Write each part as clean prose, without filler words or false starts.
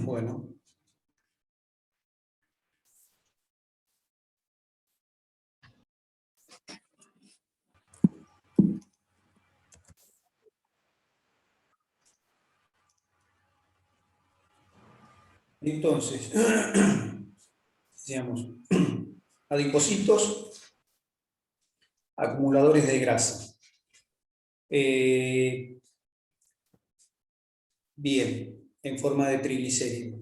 Bueno. Entonces, digamos, adipocitos, acumuladores de grasa. Bien, en forma de triglicérido.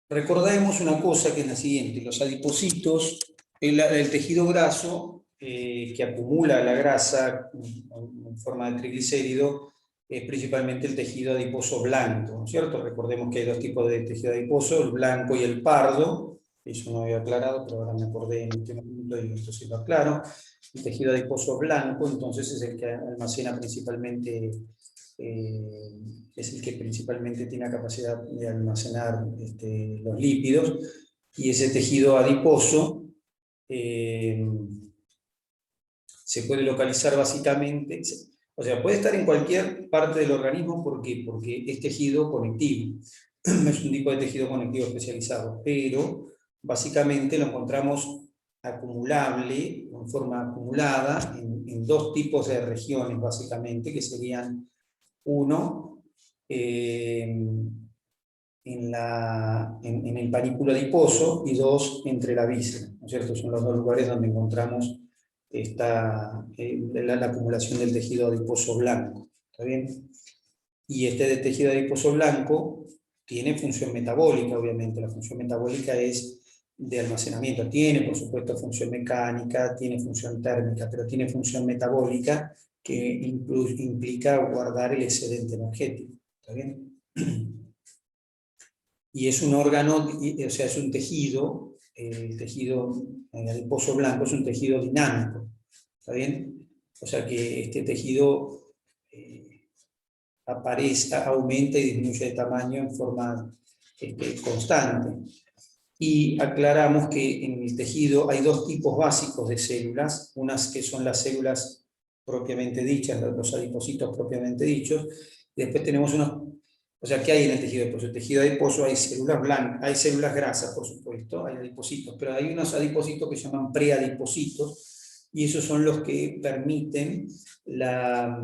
Recordemos una cosa que es la siguiente: los adipocitos, el tejido graso que acumula la grasa en forma de triglicérido es principalmente el tejido adiposo blanco, ¿no es cierto? Recordemos que hay dos tipos de tejido adiposo, el blanco y el pardo. Eso no había aclarado, pero ahora me acordé en este momento y entonces lo aclaro. El tejido adiposo blanco, entonces, es el que almacena principalmente, es el que principalmente tiene la capacidad de almacenar los lípidos, y ese tejido adiposo se puede localizar básicamente, o sea, puede estar en cualquier parte del organismo. ¿Por qué? Porque es tejido conectivo, es un tipo de tejido conectivo especializado, pero básicamente lo encontramos acumulable, en forma acumulada, en dos tipos de regiones, básicamente, que serían uno, en el panículo adiposo, y dos, entre la víscera, ¿no es cierto? Son los dos lugares donde encontramos la acumulación del tejido adiposo blanco. ¿Está bien? Y de tejido adiposo blanco tiene función metabólica, obviamente. La función metabólica es de almacenamiento. Tiene, por supuesto, función mecánica, tiene función térmica, pero tiene función metabólica que implica guardar el excedente energético. ¿Está bien? Y es un órgano, o sea, es un tejido, el tejido adiposo blanco es un tejido dinámico. ¿Está bien? O sea que este tejido aumenta y disminuye de tamaño en forma constante. Y aclaramos que en el tejido hay dos tipos básicos de células, unas que son las células propiamente dichas, los adipocitos propiamente dichos, y después tenemos unos, o sea, ¿qué hay en el tejido adiposo? El tejido adiposo hay células blancas, hay células grasas, por supuesto, hay adipocitos, pero hay unos adipocitos que se llaman preadipocitos, y esos son los que permiten la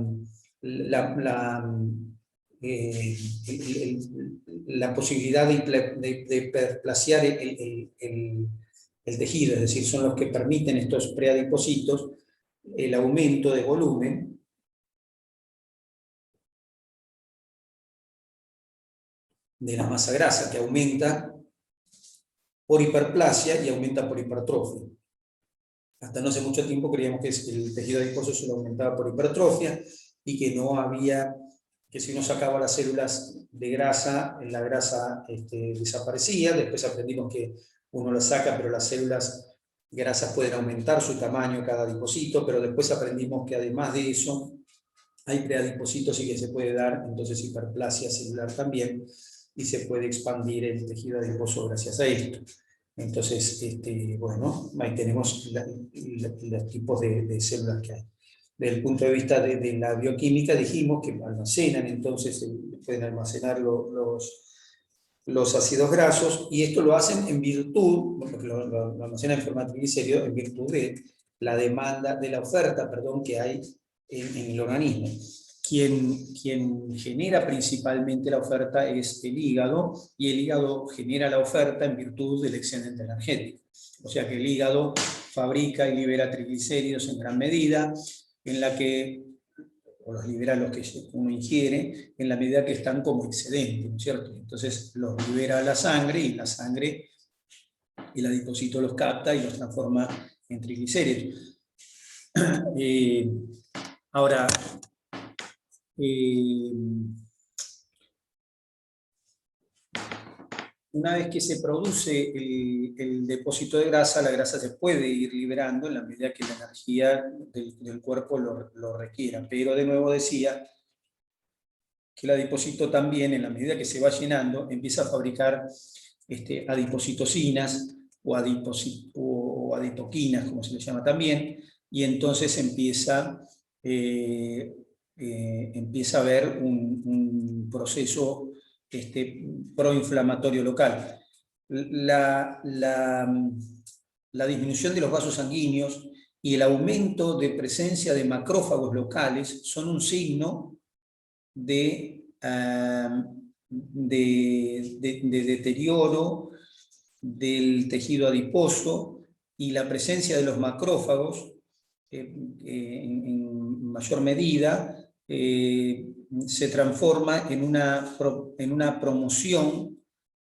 posibilidad de hiperplaciar el tejido, es decir, son los que permiten, estos preadipocitos, el aumento de volumen de la masa grasa, que aumenta por hiperplasia y aumenta por hipertrofia. Hasta no hace mucho tiempo creíamos que el tejido adiposo solo aumentaba por hipertrofia y que no había, que si uno sacaba las células de grasa, la grasa desaparecía. Después aprendimos que uno las saca, pero las células grasas pueden aumentar su tamaño cada adipocito, pero después aprendimos que además de eso hay preadipocitos y que se puede dar entonces hiperplasia celular también, y se puede expandir el tejido adiposo gracias a esto. Entonces, bueno, ahí tenemos los tipos de células que hay. Desde el punto de vista de la bioquímica, dijimos que almacenan, entonces pueden almacenar los ácidos grasos, y esto lo hacen en virtud, lo almacenan en forma de triglicéridos, en virtud de la demanda, de la oferta, perdón, que hay en el organismo. Quien genera principalmente la oferta es el hígado, y el hígado genera la oferta en virtud del excedente energético. O sea que el hígado fabrica y libera triglicéridos en gran medida, o los libera los que uno ingiere, en la medida que están como excedente, ¿no es cierto? Entonces los libera a la sangre, y la sangre, el adipocito los capta y los transforma en triglicéridos. Ahora, una vez que se produce el depósito de grasa, la grasa se puede ir liberando en la medida que la energía del cuerpo lo requiera. Pero de nuevo decía que el adipocito también, en la medida que se va llenando, empieza a fabricar adipocitocinas o adipoquinas, como se le llama también, y entonces empieza a haber un proceso proinflamatorio local. La disminución de los vasos sanguíneos y el aumento de presencia de macrófagos locales son un signo de deterioro del tejido adiposo, y la presencia de los macrófagos en mayor medida se transforma en una promoción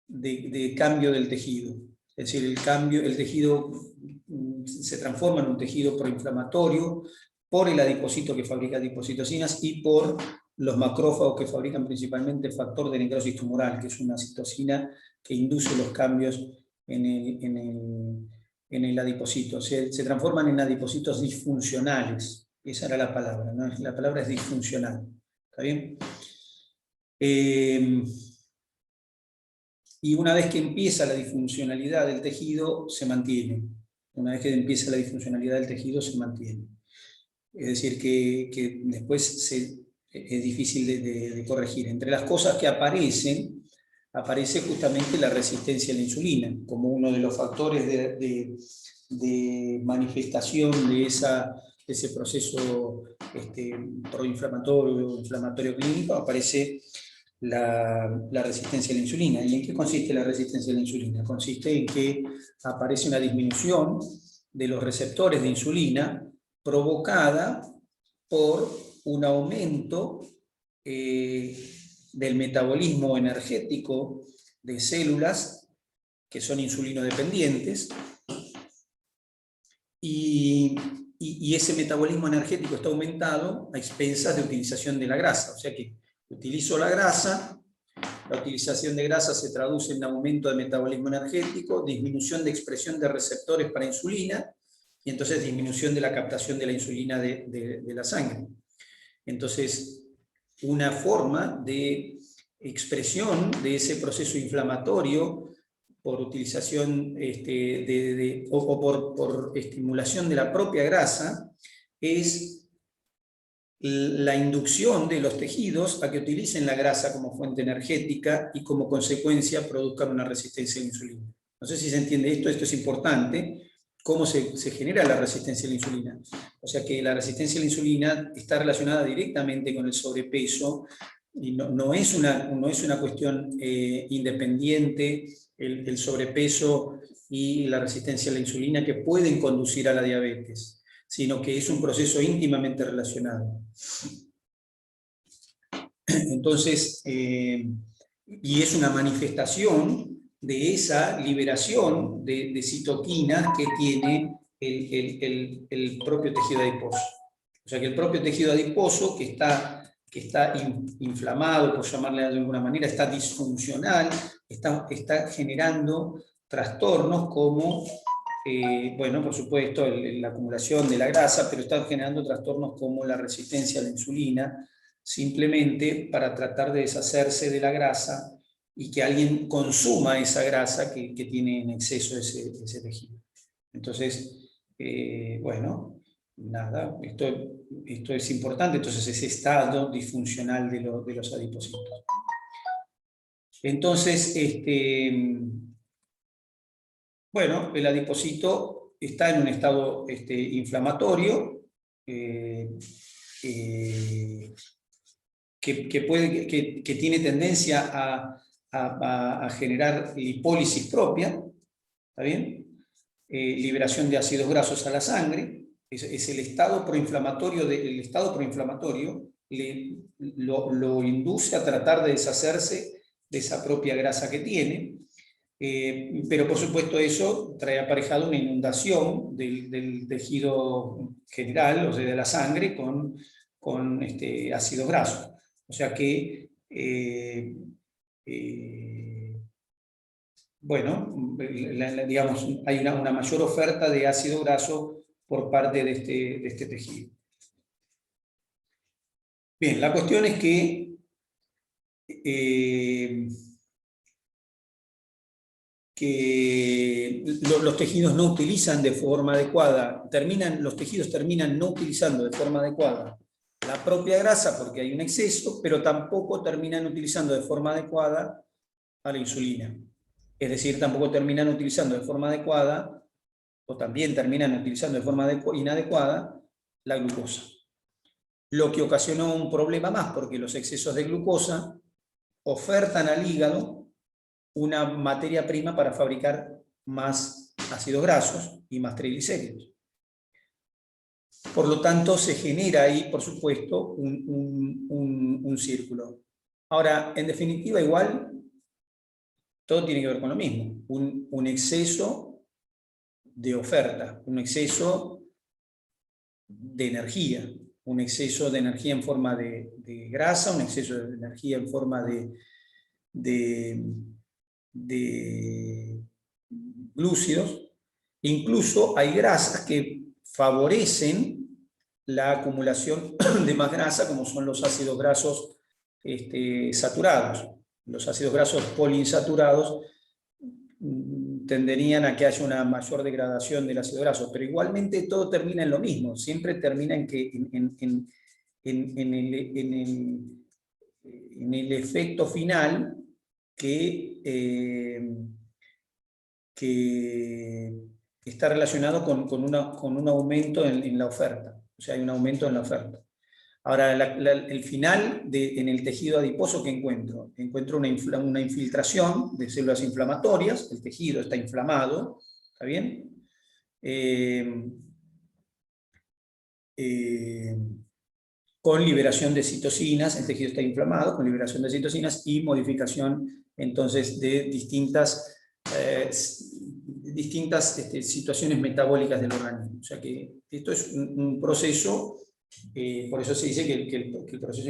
de cambio del tejido. Es decir, el tejido se transforma en un tejido proinflamatorio por el adipocito que fabrica adipocitocinas y por los macrófagos que fabrican principalmente el factor de necrosis tumoral, que es una citocina que induce los cambios en el adipocito. Se transforman en adipocitos disfuncionales. Esa era la palabra, ¿no? La palabra es disfuncional. ¿Está bien? Y una vez que empieza la disfuncionalidad del tejido, se mantiene. Una vez que empieza la disfuncionalidad del tejido, se mantiene. Es decir, que después es difícil de corregir. Entre las cosas que aparece justamente la resistencia a la insulina, como uno de los factores de manifestación de ese proceso proinflamatorio, inflamatorio clínico. Aparece la resistencia a la insulina. ¿Y en qué consiste la resistencia a la insulina? Consiste en que aparece una disminución de los receptores de insulina provocada por un aumento del metabolismo energético de células que son insulinodependientes, y ese metabolismo energético está aumentado a expensas de utilización de la grasa. O sea que utilizo la grasa, la utilización de grasa se traduce en aumento de metabolismo energético, disminución de expresión de receptores para insulina, y entonces disminución de la captación de la insulina de la sangre. Entonces, una forma de expresión de ese proceso inflamatorio por utilización o por estimulación de la propia grasa es la inducción de los tejidos a que utilicen la grasa como fuente energética y como consecuencia produzcan una resistencia a la insulina. No sé si se entiende esto es importante. ¿Cómo se genera la resistencia a la insulina? O sea que la resistencia a la insulina está relacionada directamente con el sobrepeso, y no es una cuestión independiente el sobrepeso y la resistencia a la insulina que pueden conducir a la diabetes, sino que es un proceso íntimamente relacionado. Entonces, y es una manifestación de esa liberación de citoquinas que tiene el propio tejido adiposo. O sea que el propio tejido adiposo que está inflamado, por llamarle de alguna manera, está disfuncional, está generando trastornos como, bueno, por supuesto, la acumulación de la grasa, pero está generando trastornos como la resistencia a la insulina, simplemente para tratar de deshacerse de la grasa y que alguien consuma esa grasa que tiene en exceso ese tejido. Entonces, bueno, nada, esto es importante. Entonces, ese estado disfuncional de los adipocitos. Entonces, bueno, el adipocito está en un estado inflamatorio, que tiene tendencia a generar lipólisis propia, ¿está bien? Liberación de ácidos grasos a la sangre, es el estado proinflamatorio. El estado proinflamatorio lo induce a tratar de deshacerse de esa propia grasa que tiene, pero por supuesto eso trae aparejado una inundación del tejido general, o sea, de la sangre, con ácidos grasos. O sea que, bueno, digamos, hay una mayor oferta de ácido graso por parte de este tejido. Bien, la cuestión es que los tejidos no utilizan de forma adecuada, los tejidos terminan no utilizando de forma adecuada la propia grasa porque hay un exceso, pero tampoco terminan utilizando de forma adecuada a la insulina. Es decir, tampoco terminan utilizando de forma adecuada, o también terminan utilizando de forma inadecuada, la glucosa. Lo que ocasionó un problema más, porque los excesos de glucosa ofertan al hígado una materia prima para fabricar más ácidos grasos y más triglicéridos. Por lo tanto, se genera ahí, por supuesto, un círculo. Ahora, en definitiva, igual, todo tiene que ver con lo mismo. Un exceso de oferta, un exceso de energía, un exceso de energía en forma de grasa, un exceso de energía en forma de glúcidos. Incluso hay grasas que favorecen la acumulación de más grasa, como son los ácidos grasos saturados. Los ácidos grasos poliinsaturados tenderían a que haya una mayor degradación del ácido graso, pero igualmente todo termina en lo mismo, siempre termina en que en el efecto final que está relacionado con un aumento en la oferta, o sea, hay un aumento en la oferta. Ahora, el final en el tejido adiposo, ¿qué encuentro? Encuentro una infiltración de células inflamatorias, el tejido está inflamado, ¿está bien? Con liberación de citocinas, el tejido está inflamado, con liberación de citocinas y modificación, entonces, de distintas situaciones metabólicas del organismo. O sea que esto es un proceso. Por eso se dice que el proceso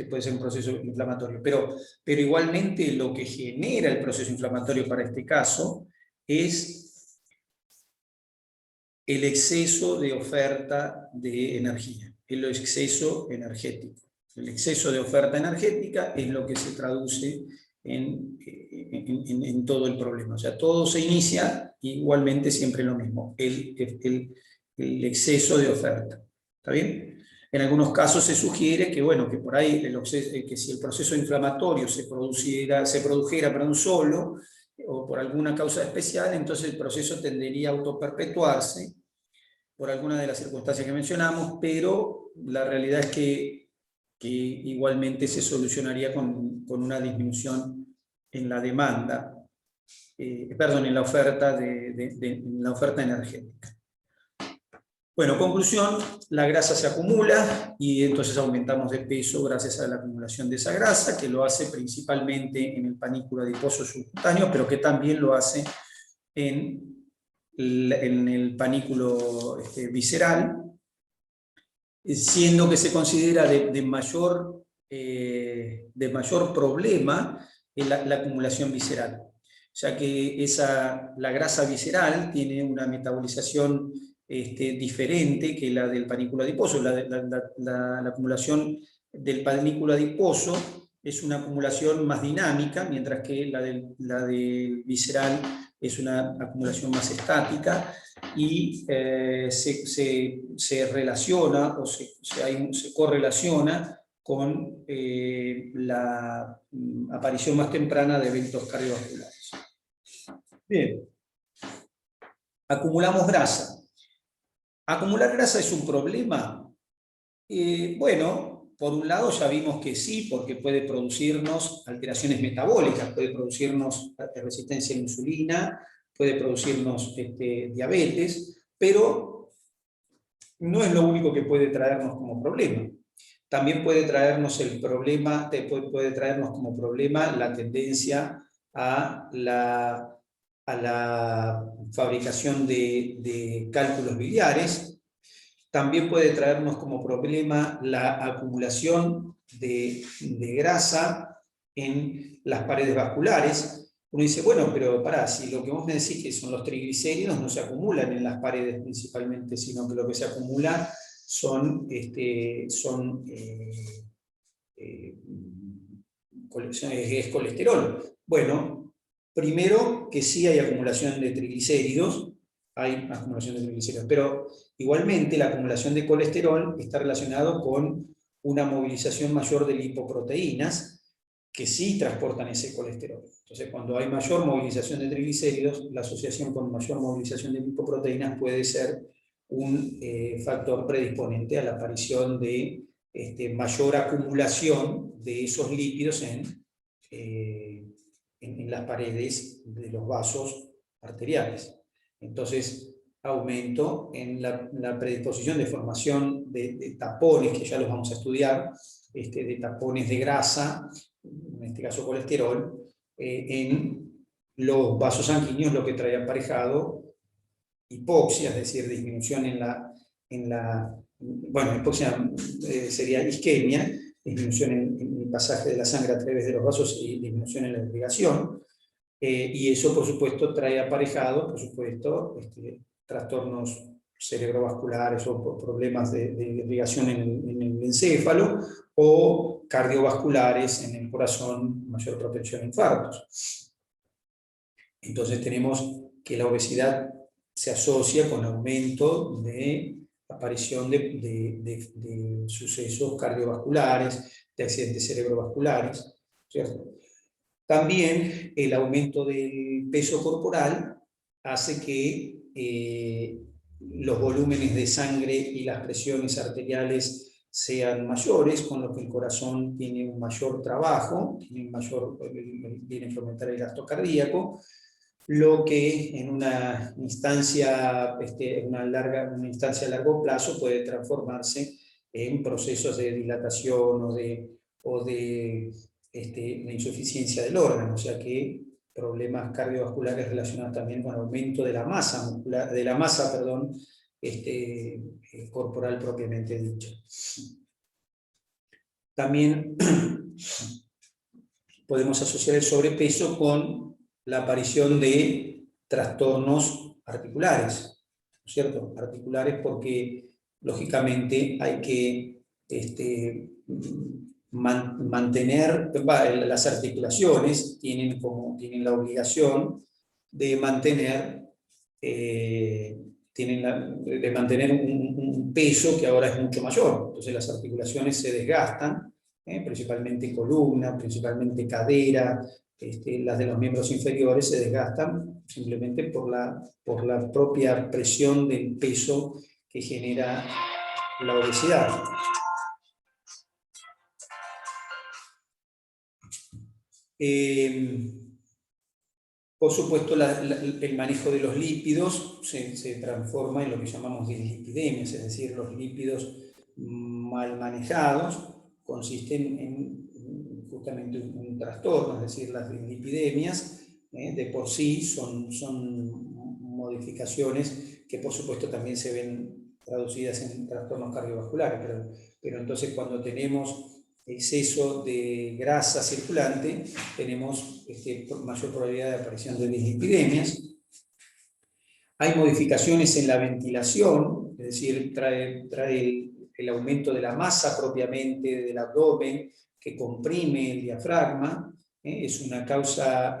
puede ser un proceso inflamatorio, pero igualmente lo que genera el proceso inflamatorio para este caso es el exceso de oferta de energía, el exceso energético. El exceso de oferta energética es lo que se traduce en todo el problema. O sea, todo se inicia igualmente siempre lo mismo, el exceso de oferta. ¿Está bien? En algunos casos se sugiere que, bueno, que por ahí que si el proceso inflamatorio se produjera solo, o por alguna causa especial, entonces el proceso tendería a autoperpetuarse por alguna de las circunstancias que mencionamos, pero la realidad es que igualmente se solucionaría con una disminución en la demanda, en la oferta, en la oferta energética. Bueno, conclusión, la grasa se acumula y entonces aumentamos de peso gracias a la acumulación de esa grasa, que lo hace principalmente en el panículo adiposo subcutáneo, pero que también lo hace en el panículo visceral, siendo que se considera de mayor problema la acumulación visceral. O sea que la grasa visceral tiene una metabolización diferente que la del panículo adiposo. La acumulación del panículo adiposo es una acumulación más dinámica, mientras que la del visceral es una acumulación más estática y se relaciona o se correlaciona con la aparición más temprana de eventos cardiovasculares. Bien. Acumulamos grasa. ¿Acumular grasa es un problema? Bueno, por un lado ya vimos que sí, porque puede producirnos alteraciones metabólicas, puede producirnos resistencia a la insulina, puede producirnos diabetes, pero no es lo único que puede traernos como problema. También puede traernos puede traernos como problema la tendencia a la fabricación de cálculos biliares. También puede traernos como problema la acumulación de grasa en las paredes vasculares. Uno dice, bueno, pero pará, si lo que vos me decís que son los triglicéridos no se acumulan en las paredes principalmente, sino que lo que se acumula es colesterol. Bueno, primero que sí hay acumulación de triglicéridos, pero igualmente la acumulación de colesterol está relacionado con una movilización mayor de lipoproteínas, que sí transportan ese colesterol. Entonces, cuando hay mayor movilización de triglicéridos, la asociación con mayor movilización de lipoproteínas puede ser un factor predisponente a la aparición de mayor acumulación de esos lípidos en las paredes de los vasos arteriales. Entonces, aumento en la predisposición de formación de tapones, que ya los vamos a estudiar, de tapones de grasa, en este caso colesterol, en los vasos sanguíneos, lo que trae aparejado hipoxia, es decir, disminución bueno, hipoxia sería isquemia, disminución en el pasaje de la sangre a través de los vasos y disminución en la irrigación, y eso, por supuesto, trae aparejado, por supuesto, trastornos cerebrovasculares o problemas de irrigación en el encéfalo, o cardiovasculares en el corazón, mayor propensión a infartos. Entonces tenemos que la obesidad se asocia con aumento de aparición de sucesos cardiovasculares, de accidentes cerebrovasculares, ¿cierto? También el aumento del peso corporal hace que los volúmenes de sangre y las presiones arteriales sean mayores, con lo que el corazón tiene un mayor trabajo, viene a incrementar el gasto cardíaco, lo que en una instancia, una instancia a largo plazo puede transformarse en procesos de dilatación o de insuficiencia del órgano, o sea que problemas cardiovasculares relacionados también con aumento de la masa muscular, corporal propiamente dicho. También podemos asociar el sobrepeso con la aparición de trastornos articulares, ¿no es cierto? Articulares porque, lógicamente, hay que mantener, las articulaciones tienen la obligación de mantener, un peso que ahora es mucho mayor. Entonces las articulaciones se desgastan, principalmente columna, principalmente cadera, las de los miembros inferiores se desgastan simplemente por la propia presión del peso que genera la obesidad. Por supuesto, el manejo de los lípidos se transforma en lo que llamamos dislipidemias, es decir, los lípidos mal manejados consisten en justamente un trastorno, es decir, las dislipidemias de por sí son modificaciones que por supuesto también se ven traducidas en trastornos cardiovasculares, pero entonces cuando tenemos exceso de grasa circulante, tenemos mayor probabilidad de aparición de dislipidemias. Hay modificaciones en la ventilación, es decir, trae el aumento de la masa propiamente del abdomen, que comprime el diafragma, es una causa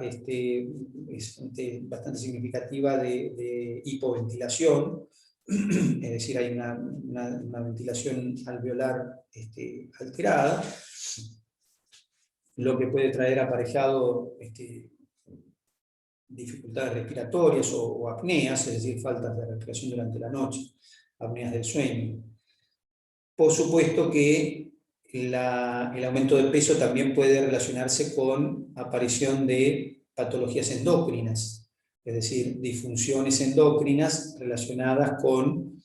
bastante significativa de hipoventilación, es decir, hay una ventilación alveolar alterada, lo que puede traer aparejado dificultades respiratorias o apneas, es decir, faltas de respiración durante la noche, apneas del sueño. Por supuesto que el aumento de peso también puede relacionarse con aparición de patologías endocrinas, es decir, disfunciones endocrinas relacionadas con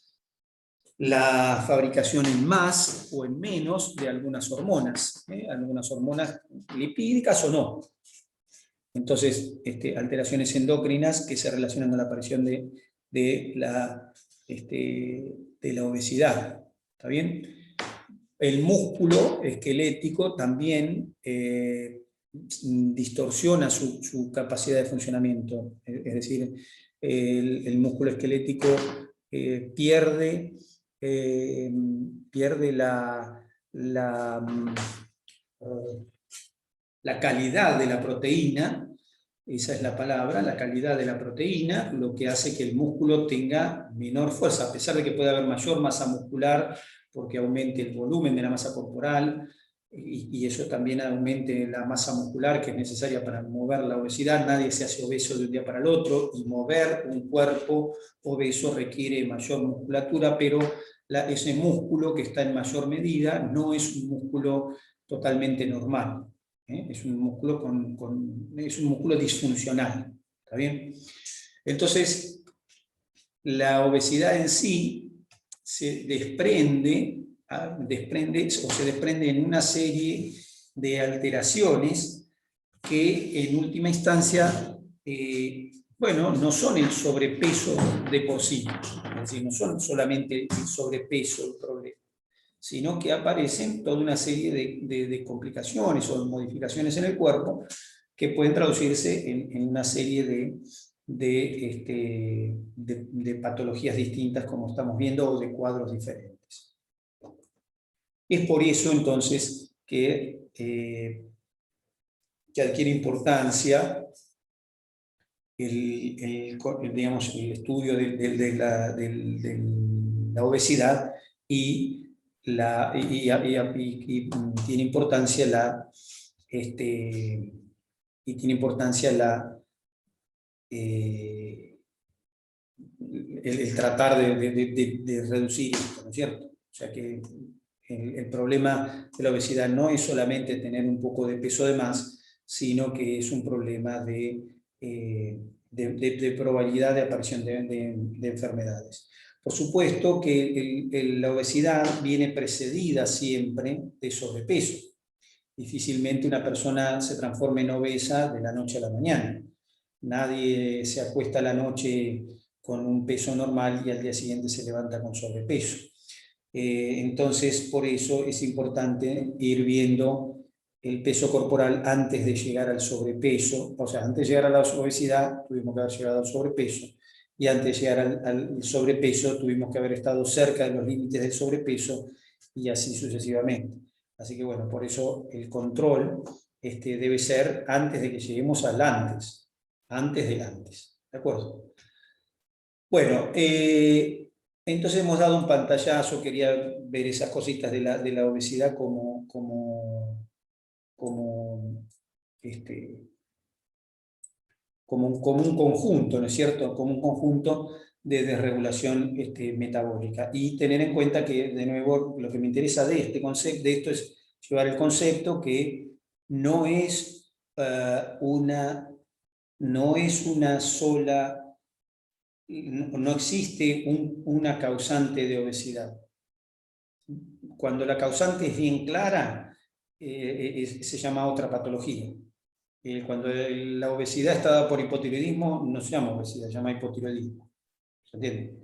la fabricación en más o en menos de algunas hormonas lipídicas o no. Entonces, alteraciones endocrinas que se relacionan con la aparición de la obesidad. ¿Está bien? El músculo esquelético también distorsiona su capacidad de funcionamiento. Es decir, el músculo esquelético pierde la calidad de la proteína, esa es la palabra, la calidad de la proteína, lo que hace que el músculo tenga menor fuerza, a pesar de que puede haber mayor masa muscular, porque aumente el volumen de la masa corporal, y eso también aumente la masa muscular que es necesaria para mover la obesidad. Nadie se hace obeso de un día para el otro, y mover un cuerpo obeso requiere mayor musculatura, pero ese músculo que está en mayor medida no es un músculo totalmente normal, ¿eh? Es un músculo es un músculo disfuncional, ¿está bien? Entonces, la obesidad en sí se desprende en una serie de alteraciones que en última instancia, bueno, no son el sobrepeso de por sí, es decir, no son solamente el sobrepeso el problema, sino que aparecen toda una serie de complicaciones o modificaciones en el cuerpo que pueden traducirse en una serie de patologías distintas, como estamos viendo, o de cuadros diferentes. Es por eso entonces que adquiere importancia digamos, el estudio de la obesidad, y tiene importancia el tratar de reducir esto, ¿no es cierto? O sea que el problema de la obesidad no es solamente tener un poco de peso de más, sino que es un problema de probabilidad de aparición de enfermedades. Por supuesto que la obesidad viene precedida siempre de sobrepeso. Difícilmente una persona se transforma en obesa de la noche a la mañana. Nadie se acuesta a la noche con un peso normal y al día siguiente se levanta con sobrepeso. Entonces, por eso es importante ir viendo el peso corporal antes de llegar al sobrepeso. O sea, antes de llegar a la obesidad tuvimos que haber llegado al sobrepeso, y antes de llegar al sobrepeso tuvimos que haber estado cerca de los límites del sobrepeso, y así sucesivamente. Así que bueno, por eso el control debe ser antes de que lleguemos al antes del antes. ¿De acuerdo? Bueno, entonces hemos dado un pantallazo. Quería ver esas cositas de la obesidad como un conjunto, ¿no es cierto? Como un conjunto de desregulación metabólica. Y tener en cuenta que, de nuevo, lo que me interesa de este concepto, de esto, es llevar el concepto que no es una sola, no existe una causante de obesidad. Cuando la causante es bien clara, se llama otra patología. Cuando la obesidad está dada por hipotiroidismo, no se llama obesidad, se llama hipotiroidismo. ¿Se entiende?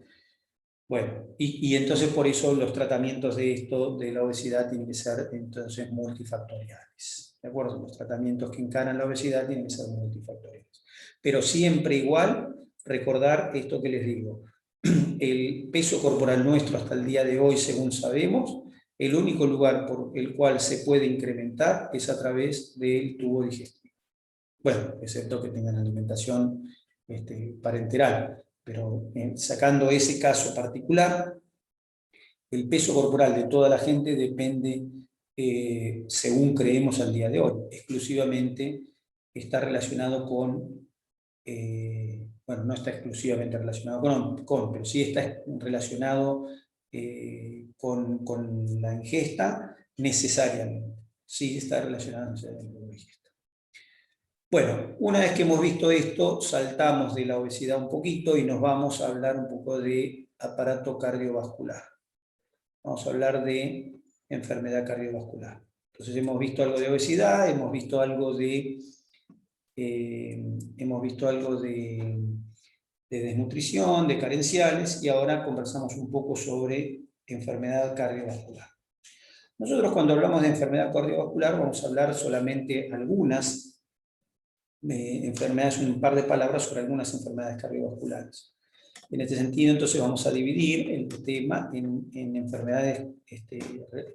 Bueno, y entonces por eso los tratamientos de la obesidad, tienen que ser entonces multifactoriales. ¿De acuerdo? Los tratamientos que encaran la obesidad tienen que ser multifactoriales. Pero siempre igual, recordar esto que les digo. El peso corporal nuestro hasta el día de hoy, según sabemos, el único lugar por el cual se puede incrementar es a través del tubo digestivo. Bueno, excepto que tengan alimentación parenteral. Pero sacando ese caso particular, el peso corporal de toda la gente depende, según creemos al día de hoy, exclusivamente está relacionado con, bueno, no está exclusivamente relacionado pero sí está relacionado con la ingesta necesariamente. Sí está relacionado necesariamente con la ingesta. Bueno, una vez que hemos visto esto, saltamos de la obesidad un poquito y nos vamos a hablar un poco de aparato cardiovascular. Vamos a hablar de enfermedad cardiovascular. Entonces hemos visto algo de obesidad, hemos visto algo de desnutrición, de carenciales, y ahora conversamos un poco sobre enfermedad cardiovascular. Nosotros, cuando hablamos de enfermedad cardiovascular, vamos a hablar solamente algunas enfermedades, un par de palabras sobre algunas enfermedades cardiovasculares. En este sentido, entonces, vamos a dividir el tema en enfermedades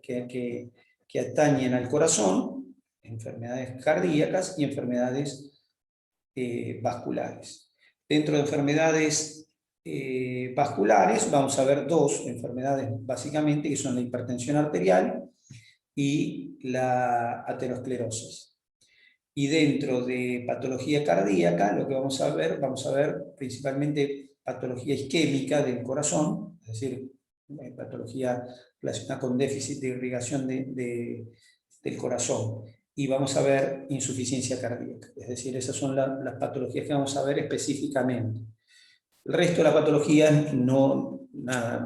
que atañen al corazón, enfermedades cardíacas y enfermedades vasculares. Dentro de enfermedades vasculares, vamos a ver dos enfermedades básicamente, que son la hipertensión arterial y la aterosclerosis. Y dentro de patología cardíaca, lo que vamos a ver principalmente patología isquémica del corazón, es decir, patología relacionada con déficit de irrigación del corazón. Y vamos a ver insuficiencia cardíaca, es decir, esas son las patologías que vamos a ver específicamente. El resto de la patología,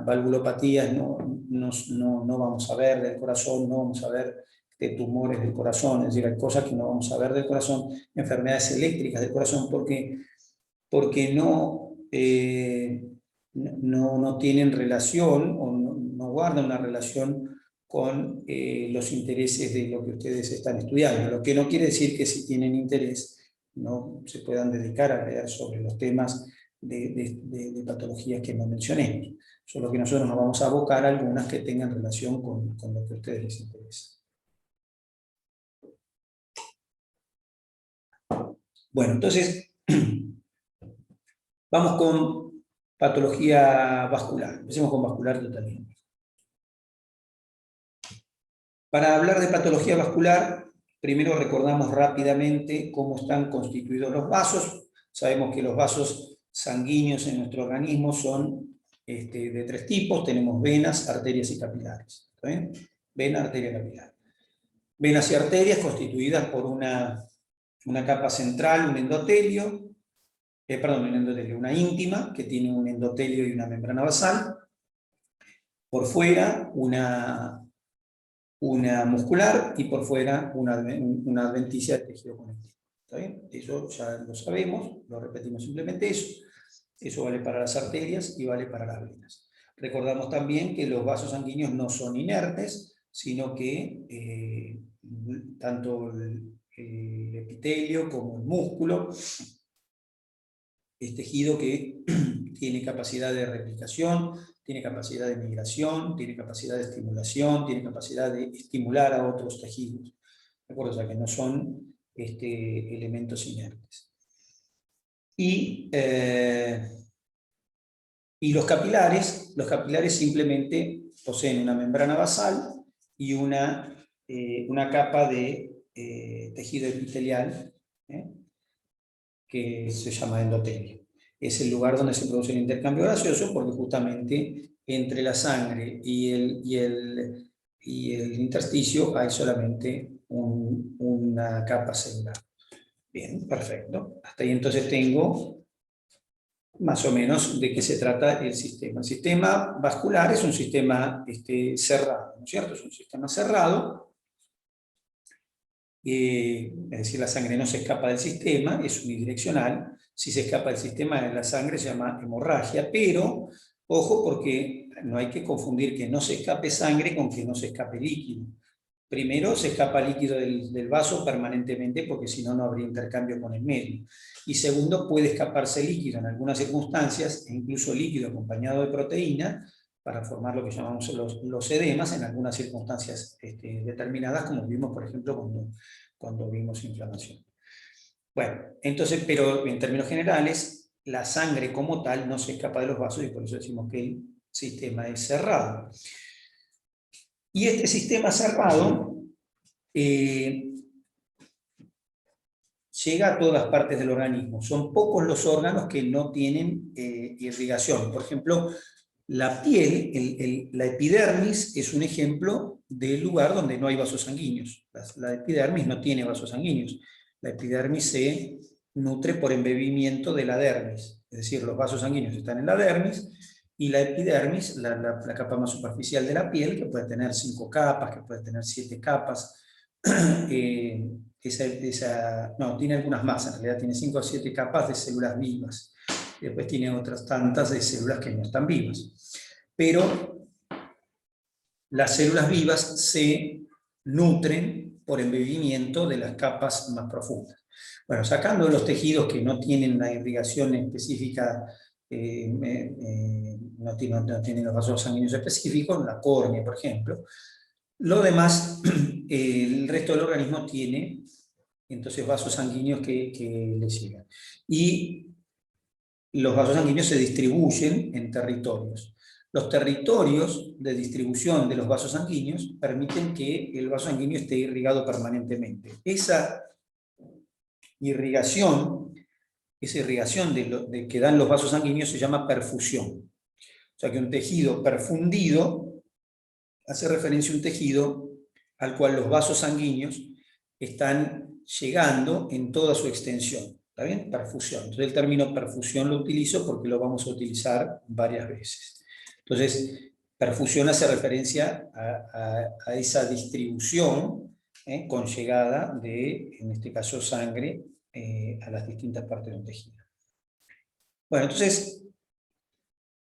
valvulopatías no vamos a ver del corazón, no vamos a ver de tumores del corazón, es decir, hay cosas que no vamos a ver del corazón, enfermedades eléctricas del corazón, porque no tienen relación o no guardan una relación con los intereses de lo que ustedes están estudiando, lo que no quiere decir que si tienen interés no se puedan dedicar a leer sobre los temas de patologías que no mencionemos, solo que nosotros nos vamos a abocar a algunas que tengan relación con lo que a ustedes les interesa. Bueno, entonces, vamos con patología vascular. Empecemos con vascular totalmente. Para hablar de patología vascular, primero recordamos rápidamente cómo están constituidos los vasos. Sabemos que los vasos sanguíneos en nuestro organismo son de tres tipos. Tenemos venas, arterias y capilares. ¿Está bien? Vena, arteria, capilar. Venas y arterias constituidas por una capa central, un endotelio, una íntima, que tiene un endotelio y una membrana basal. Por fuera, una muscular, y por fuera, una adventicia de tejido conectivo. ¿Está bien? Eso ya lo sabemos, lo repetimos simplemente eso. Eso vale para las arterias y vale para las venas. Recordamos también que los vasos sanguíneos no son inertes, sino que tanto el epitelio como el músculo es tejido que tiene capacidad de replicación, tiene capacidad de migración, tiene capacidad de estimulación, tiene capacidad de estimular a otros tejidos. ¿De acuerdo? O sea que no son elementos inertes. Y los capilares simplemente poseen una membrana basal y una capa de tejido epitelial, que se llama endotelio. Es el lugar donde se produce el intercambio gaseoso, porque justamente entre la sangre y el intersticio hay solamente una capa celular. Bien, perfecto. Hasta ahí entonces tengo más o menos de qué se trata el sistema. El sistema vascular es un sistema cerrado, ¿no es cierto? Es un sistema cerrado. Es decir, la sangre no se escapa del sistema, es unidireccional. Si se escapa del sistema de la sangre se llama hemorragia, pero ojo, porque no hay que confundir que no se escape sangre con que no se escape líquido. Primero, se escapa líquido del vaso permanentemente, porque si no, no habría intercambio con el medio. Y segundo, puede escaparse líquido en algunas circunstancias, e incluso líquido acompañado de proteína, para formar lo que llamamos los edemas en algunas circunstancias determinadas, como vimos, por ejemplo, cuando vimos inflamación. Bueno, entonces, pero en términos generales, la sangre como tal no se escapa de los vasos, y por eso decimos que el sistema es cerrado. Y este sistema cerrado llega a todas partes del organismo. Son pocos los órganos que no tienen irrigación. Por ejemplo, la piel, la epidermis, es un ejemplo del lugar donde no hay vasos sanguíneos. La epidermis no tiene vasos sanguíneos. La epidermis se nutre por embebimiento de la dermis. Es decir, los vasos sanguíneos están en la dermis, y la epidermis, la capa más superficial de la piel, que puede tener 5 capas, que puede tener 7 capas, no, tiene algunas más, en realidad tiene 5 o 7 capas de células vivas. Y después tiene otras tantas de células que no están vivas. Pero las células vivas se nutren por embebimiento de las capas más profundas. Bueno, sacando los tejidos que no tienen una irrigación específica, no tienen los vasos sanguíneos específicos, la córnea, por ejemplo, lo demás, el resto del organismo tiene entonces vasos sanguíneos que le llegan. Y los vasos sanguíneos se distribuyen en territorios. Los territorios de distribución de los vasos sanguíneos permiten que el vaso sanguíneo esté irrigado permanentemente. Esa irrigación que dan los vasos sanguíneos se llama perfusión. O sea que un tejido perfundido hace referencia a un tejido al cual los vasos sanguíneos están llegando en toda su extensión. ¿Está bien? Perfusión. Entonces el término perfusión lo utilizo porque lo vamos a utilizar varias veces. Entonces, perfusión hace referencia a esa distribución con llegada de, en este caso, sangre a las distintas partes de un tejido. Bueno, entonces,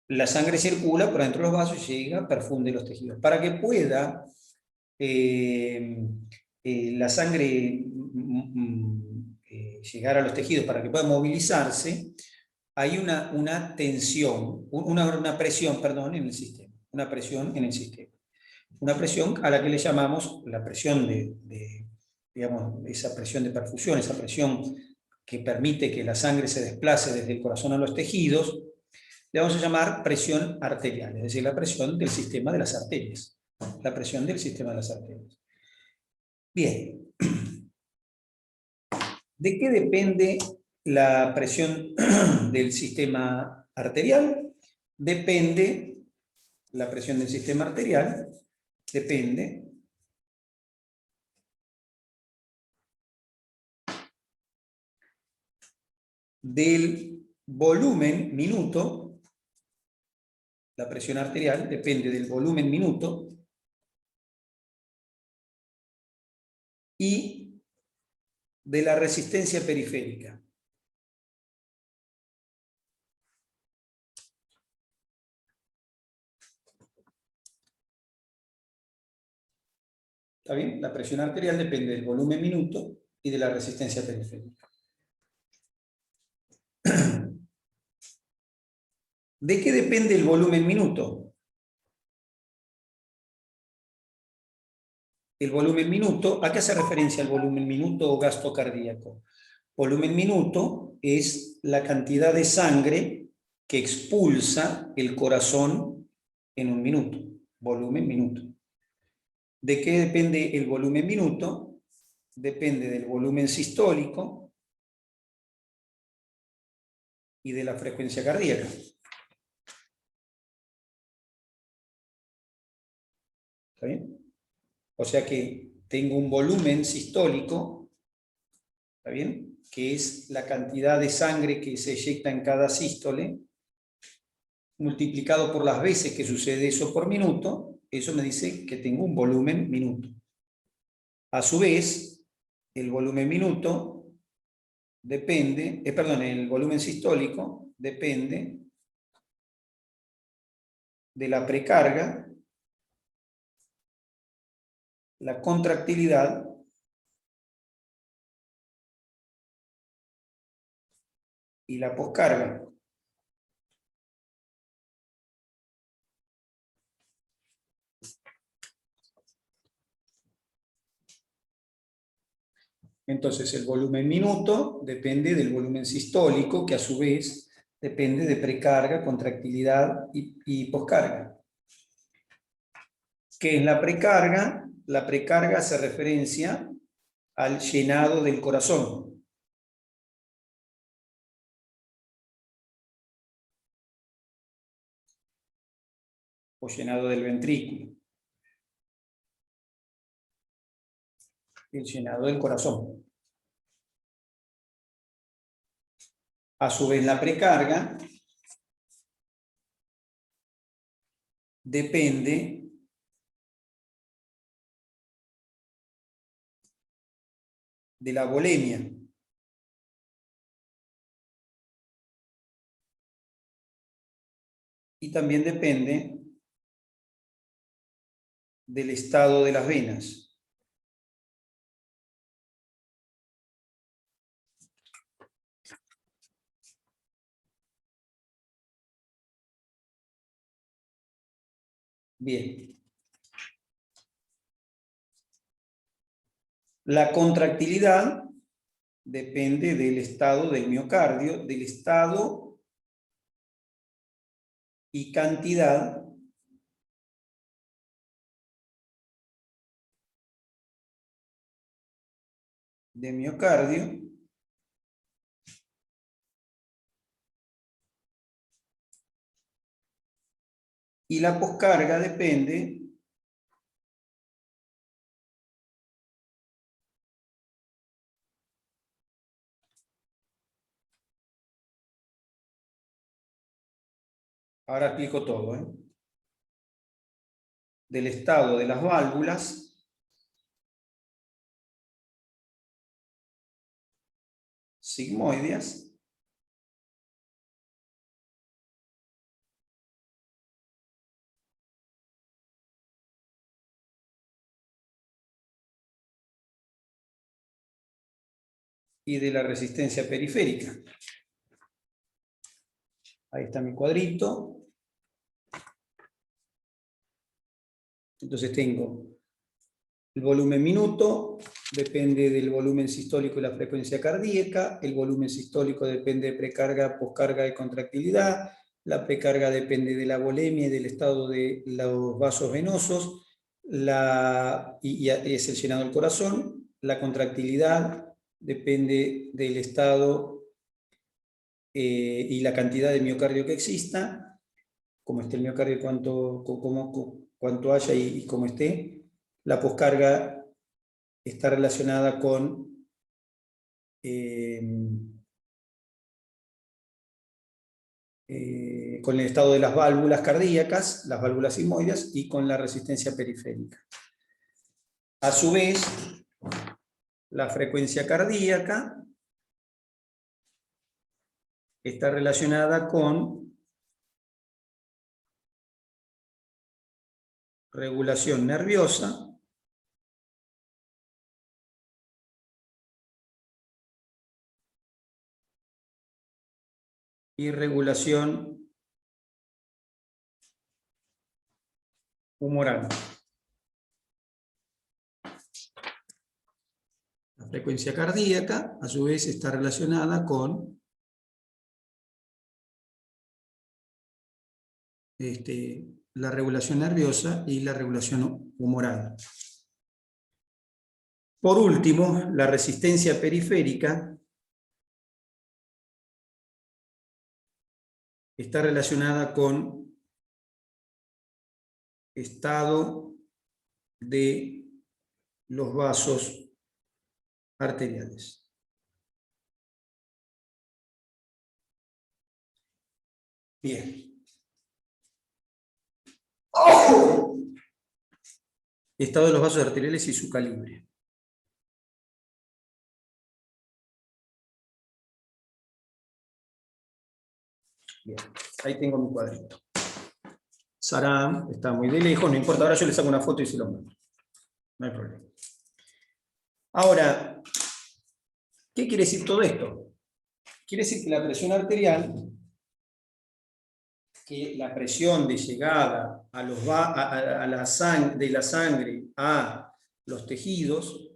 la sangre circula por dentro de los vasos, llega, perfunde los tejidos. Para que pueda la sangre llegar a los tejidos, para que pueda movilizarse, hay una tensión, una presión, perdón, en el sistema. Una presión en el sistema. Una presión a la que le llamamos la presión digamos, esa presión de perfusión, esa presión que permite que la sangre se desplace desde el corazón a los tejidos, le vamos a llamar presión arterial, es decir, la presión del sistema de las arterias. La presión del sistema de las arterias. Bien. ¿De qué depende la presión del sistema arterial? La presión del sistema arterial depende del volumen minuto. La presión arterial depende del volumen minuto y de la resistencia periférica. ¿Está bien? La presión arterial depende del volumen minuto y de la resistencia periférica. ¿De qué depende el volumen minuto? El volumen minuto, ¿a qué hace referencia el volumen minuto o gasto cardíaco? Volumen minuto es la cantidad de sangre que expulsa el corazón en un minuto. Volumen minuto. ¿De qué depende el volumen minuto? Depende del volumen sistólico y de la frecuencia cardíaca. ¿Está bien? O sea que tengo un volumen sistólico, ¿está bien?, que es la cantidad de sangre que se eyecta en cada sístole, multiplicado por las veces que sucede eso por minuto, eso me dice que tengo un volumen minuto. A su vez, el volumen minuto depende, el volumen sistólico depende de la precarga, la contractilidad y la poscarga. Entonces el volumen minuto depende del volumen sistólico, que a su vez depende de precarga, contractilidad y poscarga. ¿Qué es la precarga? La precarga hace referencia al llenado del corazón. O llenado del ventrículo. El llenado del corazón. A su vez, la precarga depende de la volemia. Y también depende del estado de las venas. Bien. La contractilidad depende del estado del miocardio, del estado y cantidad de miocardio y la poscarga depende ahora explico todo, del estado de las válvulas sigmoideas y de la resistencia periférica. Ahí está mi cuadrito. Entonces tengo el volumen minuto, depende del volumen sistólico y la frecuencia cardíaca. El volumen sistólico depende de precarga, poscarga y contractilidad. La precarga depende de la volemia y del estado de los vasos venosos. Y es el llenado del corazón. La contractilidad depende del estado y la cantidad de miocardio que exista, como esté el miocardio, cuánto haya y cómo esté. La poscarga está relacionada con el estado de las válvulas cardíacas, las válvulas sigmoideas, y con la resistencia periférica. A su vez, la frecuencia cardíaca está relacionada con regulación nerviosa y regulación humoral. La frecuencia cardíaca, a su vez, está relacionada con la regulación nerviosa y la regulación humoral. Por último, la resistencia periférica está relacionada con estado de los vasos arteriales. Bien. Estado de los vasos arteriales y su calibre. Bien, ahí tengo mi cuadrito. Saram está muy de lejos, no importa, ahora yo le saco una foto y se lo mando. No hay problema. Ahora, ¿qué quiere decir todo esto? Quiere decir que la presión arterial, que la presión de llegada de la sangre a los tejidos,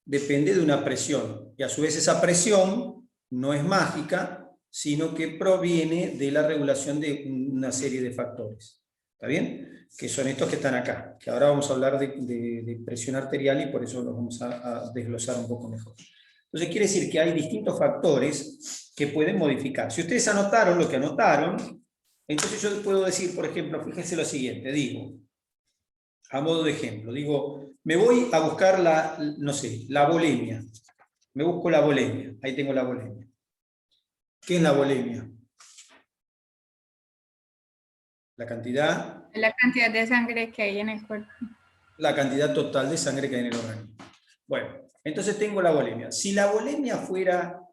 depende de una presión. Y a su vez esa presión no es mágica, sino que proviene de la regulación de una serie de factores. ¿Está bien? Que son estos que están acá, que ahora vamos a hablar de presión arterial y por eso los vamos a desglosar un poco mejor. Entonces quiere decir que hay distintos factores que pueden modificar. Si ustedes anotaron lo que anotaron, entonces yo puedo decir, por ejemplo, fíjense lo siguiente, digo, a modo de ejemplo, digo, me voy a buscar la volemia. Me busco la volemia, ahí tengo la volemia. ¿Qué es la volemia? La cantidad... La cantidad de sangre que hay en el cuerpo. La cantidad total de sangre que hay en el organismo. Bueno, entonces tengo la volemia. Si la volemia fuera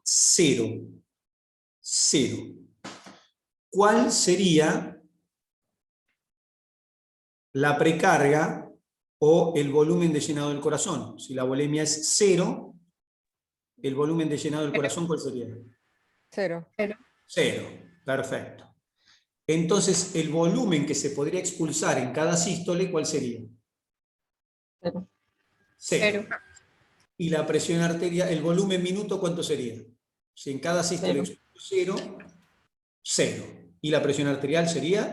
cero, ¿cuál sería la precarga o el volumen de llenado del corazón? Si la volemia es 0, el volumen de llenado del corazón, ¿cuál sería? 0. 0, perfecto. Entonces, el volumen que se podría expulsar en cada sístole, ¿cuál sería? 0. 0. Y la presión arterial, el volumen minuto, ¿cuánto sería? Si en cada sístole expulso 0, 0. Y la presión arterial sería